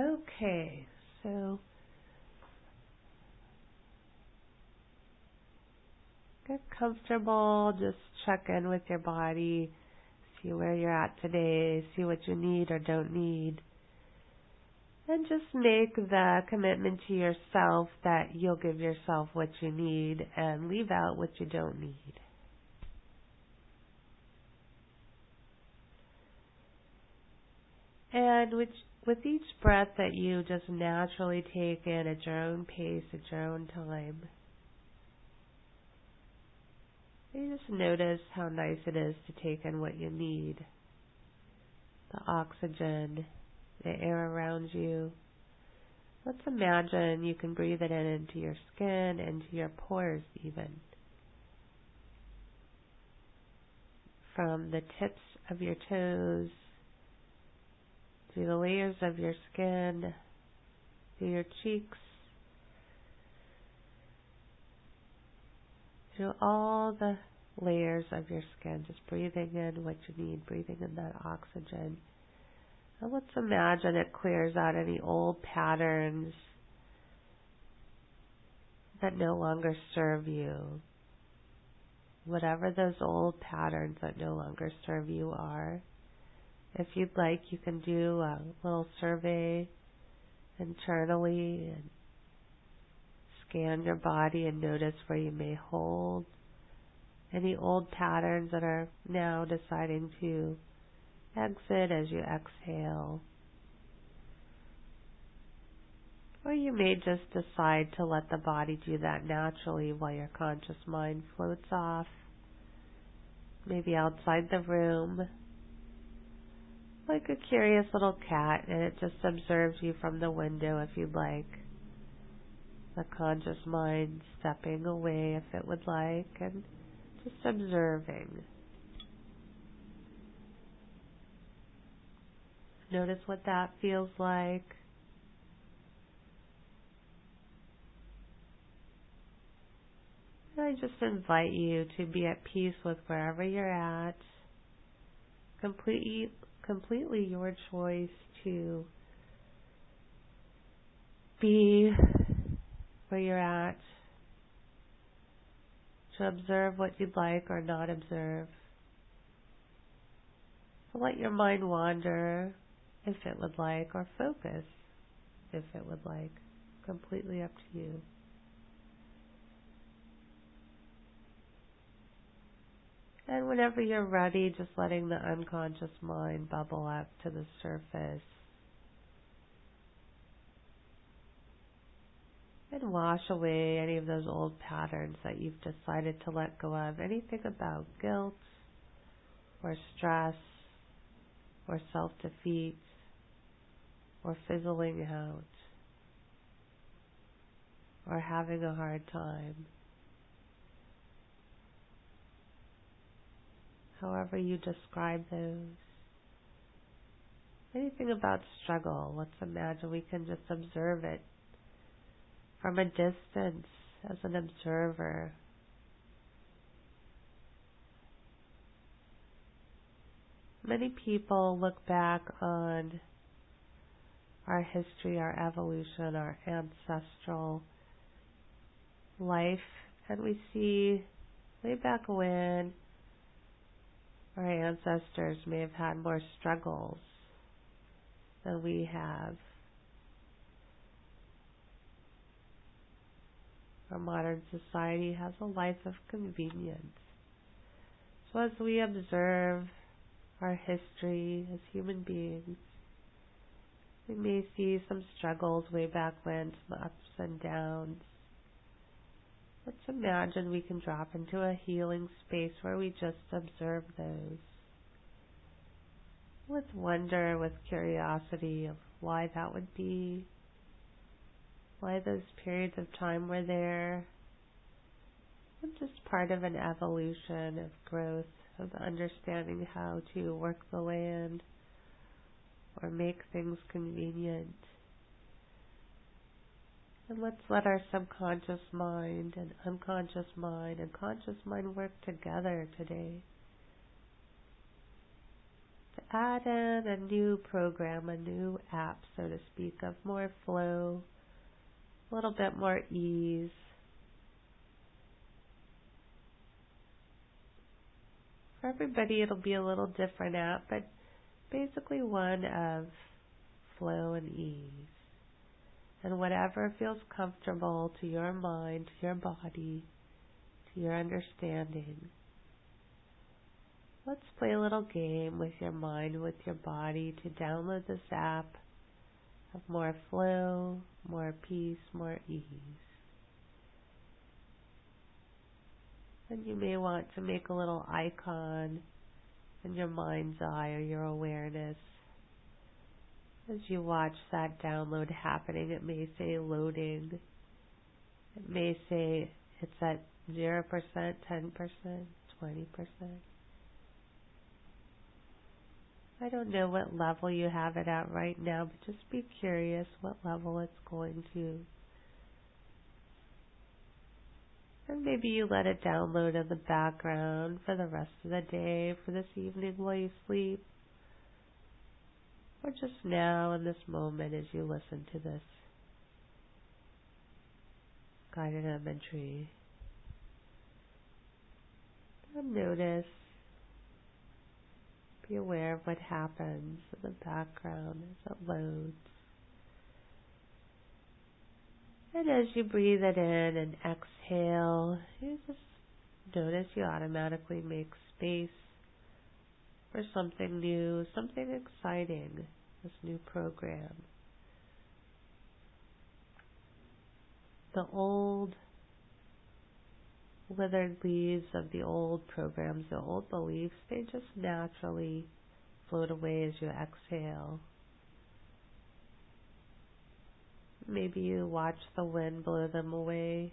Okay, so get comfortable, just check in with your body, see where you're at today, see what you need or don't need, and just make the commitment to yourself that you'll give yourself what you need and leave out what you don't need. And with each breath that you just naturally take in at your own pace, at your own time, you just notice how nice it is to take in what you need. The oxygen, the air around you. Let's imagine you can breathe it in into your skin, into your pores even. From the tips of your toes, to the layers of your skin, to your cheeks, to all the layers of your skin, just breathing in what you need, breathing in that oxygen. And let's imagine it clears out any old patterns that no longer serve you. Whatever those old patterns that no longer serve you are. If you'd like, you can do a little survey internally and scan your body and notice where you may hold any old patterns that are now deciding to exit as you exhale. Or you may just decide to let the body do that naturally while your conscious mind floats off, maybe outside the room, like a curious little cat, and it just observes you from the window if you'd like. The conscious mind stepping away if it would like, and just observing. Notice what that feels like. And I just invite you to be at peace with wherever you're at. Completely your choice to be where you're at, to observe what you'd like or not observe. So let your mind wander if it would like, or focus if it would like. Completely up to you. And whenever you're ready, just letting the unconscious mind bubble up to the surface. And wash away any of those old patterns that you've decided to let go of. Anything about guilt, or stress, or self-defeat, or fizzling out, or having a hard time. However you describe those. Anything about struggle, let's imagine we can just observe it from a distance as an observer. Many people look back on our history, our evolution, our ancestral life, and we see way back when our ancestors may have had more struggles than we have. Our modern society has a life of convenience. So as we observe our history as human beings, we may see some struggles way back when, some ups and downs. Let's imagine we can drop into a healing space where we just observe those with wonder, with curiosity of why that would be, why those periods of time were there. And just part of an evolution of growth, of understanding how to work the land or make things convenient. And let's let our subconscious mind and unconscious mind and conscious mind work together today to add in a new program, a new app, so to speak, of more flow, a little bit more ease. For everybody, it'll be a little different app, but basically one of flow and ease. And whatever feels comfortable to your mind, to your body, to your understanding. Let's play a little game with your mind, with your body, to download this app of more flow, more peace, more ease. And you may want to make a little icon in your mind's eye or your awareness. As you watch that download happening, it may say loading. It may say it's at 0%, 10%, 20%. I don't know what level you have it at right now, but just be curious what level it's going to. And maybe you let it download in the background for the rest of the day, for this evening while you sleep, or just now in this moment as you listen to this guided imagery. And notice, be aware of what happens in the background as it loads. And as you breathe it in and exhale, you just notice you automatically make space for something new, something exciting, this new program. The old withered leaves of the old programs, the old beliefs, they just naturally float away as you exhale. Maybe you watch the wind blow them away,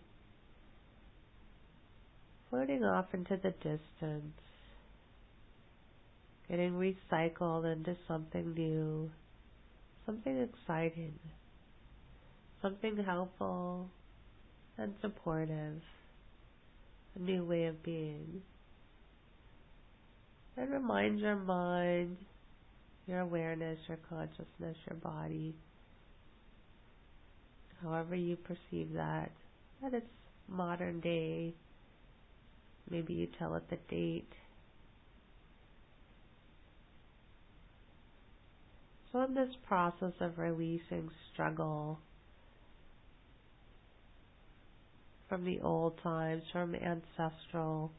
floating off into the distance, getting recycled into something new, something exciting, something helpful and supportive, a new way of being. And remind your mind, your awareness, your consciousness, your body, however you perceive that it's modern day. Maybe you tell it the date. So in this process of releasing struggle from the old times, from ancestral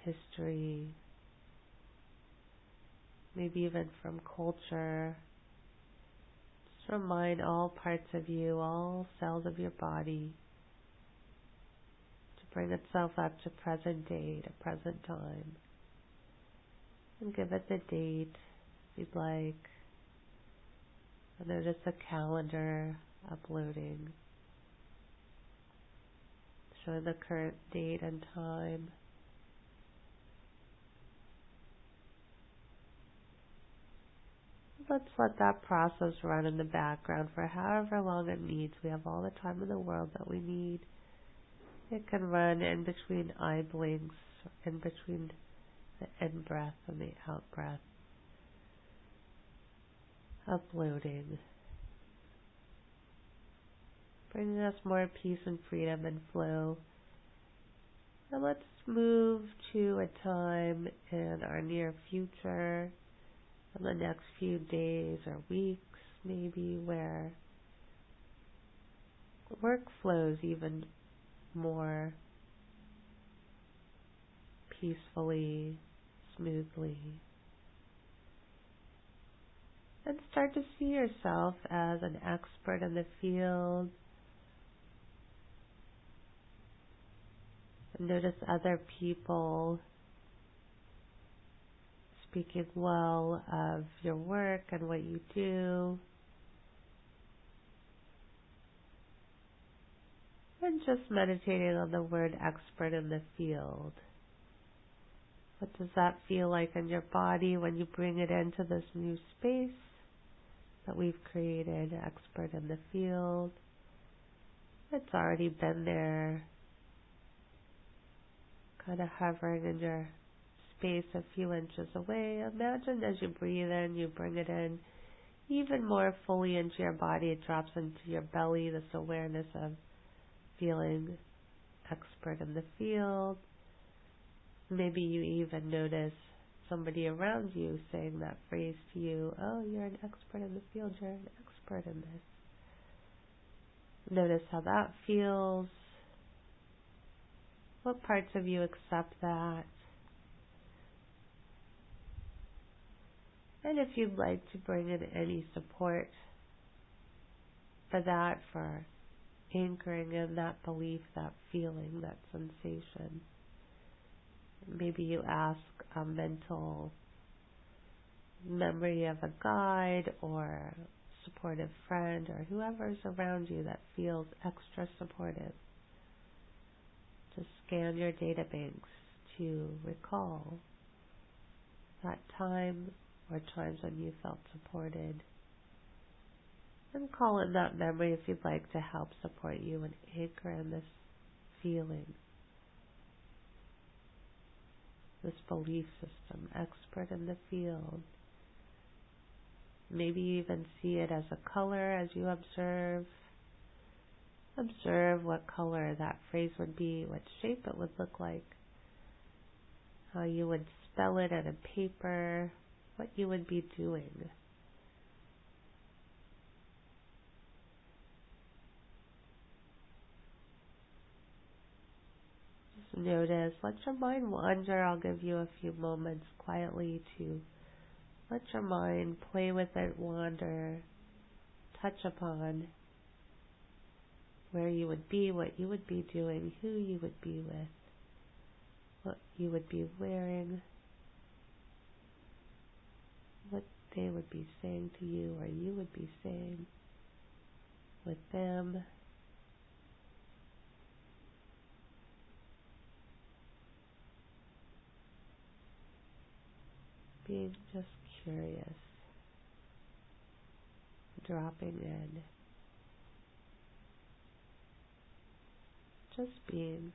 history, maybe even from culture, just remind all parts of you, all cells of your body, to bring itself up to present day, to present time. And give it the date if you'd like. And notice the calendar uploading, showing the current date and time. Let's let that process run in the background for however long it needs. We have all the time in the world that we need. It can run in between eye blinks, in between the in-breath and the out-breath. Uploading, bringing us more peace and freedom and flow. And let's move to a time in our near future, in the next few days or weeks maybe, where work flows even more peacefully, smoothly. And start to see yourself as an expert in the field. And notice other people speaking well of your work and what you do. And just meditating on the word expert in the field. What does that feel like in your body when you bring it into this new space that we've created, expert in the field? It's already been there, kind of hovering in your space a few inches away. Imagine as you breathe in, you bring it in even more fully into your body. It drops into your belly, this awareness of feeling expert in the field. Maybe you even notice somebody around you saying that phrase to you, oh, you're an expert in the field, you're an expert in this. Notice how that feels. What parts of you accept that? And if you'd like to bring in any support for that, for anchoring in that belief, that feeling, that sensation, maybe you ask a mental memory of a guide or supportive friend or whoever's around you that feels extra supportive to scan your data banks to recall that time or times when you felt supported, and call in that memory if you'd like to help support you and anchor in this feeling, this belief system, expert in the field. Maybe you even see it as a color as you observe. Observe what color that phrase would be, what shape it would look like, how you would spell it on a paper, what you would be doing. Just notice, let your mind wander. I'll give you a few moments quietly to let your mind play with it, wander, touch upon where you would be, what you would be doing, who you would be with, what you would be wearing, what they would be saying to you or you would be saying with them. Being just curious, dropping in, just being.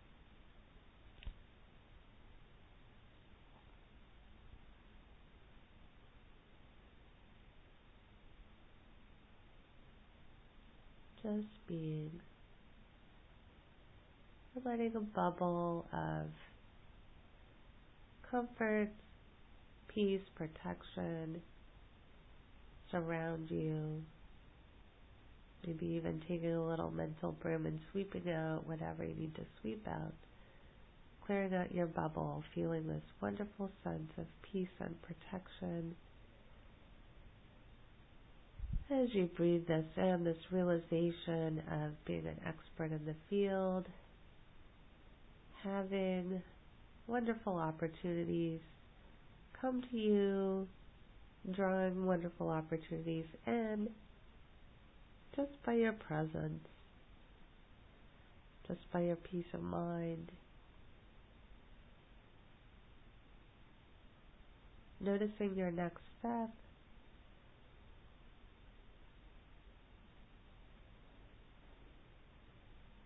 Just being. We're letting a bubble of comfort, peace, protection surround you. Maybe even taking a little mental broom and sweeping out whatever you need to sweep out. Clearing out your bubble, feeling this wonderful sense of peace and protection. As you breathe this in, this realization of being an expert in the field, having wonderful opportunities come to you, drawing wonderful opportunities in just by your presence, just by your peace of mind. Noticing your next step.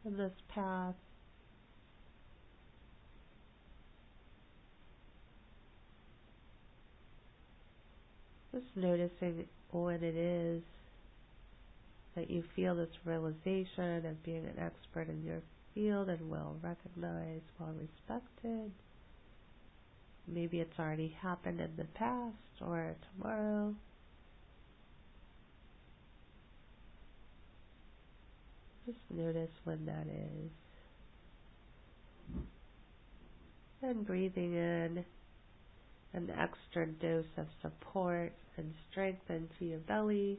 In this path, just noticing when it is that you feel this realization of being an expert in your field and well recognized, well respected. Maybe it's already happened in the past or tomorrow. Just notice when that is. And breathing in an extra dose of support and strength into your belly.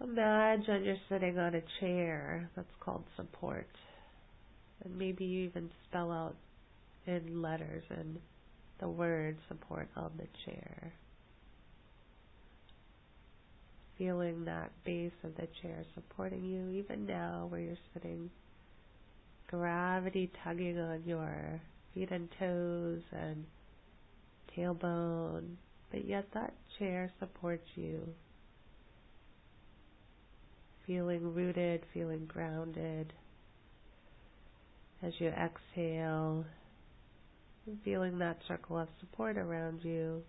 Imagine you're sitting on a chair that's called support. And maybe you even spell out in letters and the word support on the chair. Feeling that base of the chair supporting you, even now where you're sitting. Gravity tugging on your feet and toes and tailbone, but yet that chair supports you. Feeling rooted, feeling grounded. As you exhale, and feeling that circle of support around you.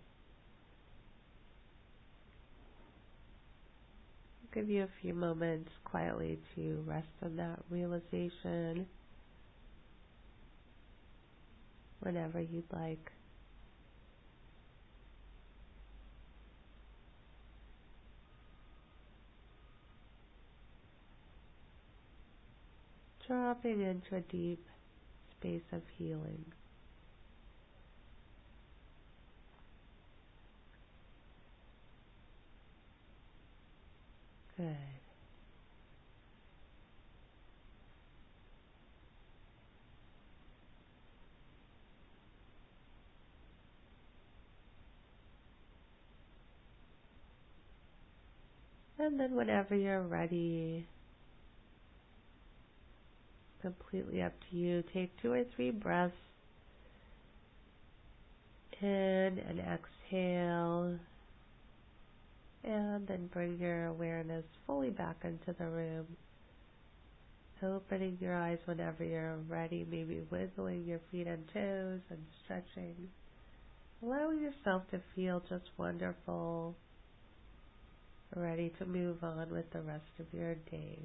I'll give you a few moments quietly to rest in that realization whenever you'd like. Dropping into a deep space of healing. Good. And then whenever you're ready, completely up to you, take 2 or 3 breaths in and exhale, and then bring your awareness fully back into the room, opening your eyes whenever you're ready, maybe wiggling your feet and toes and stretching, allowing yourself to feel just wonderful, ready to move on with the rest of your day.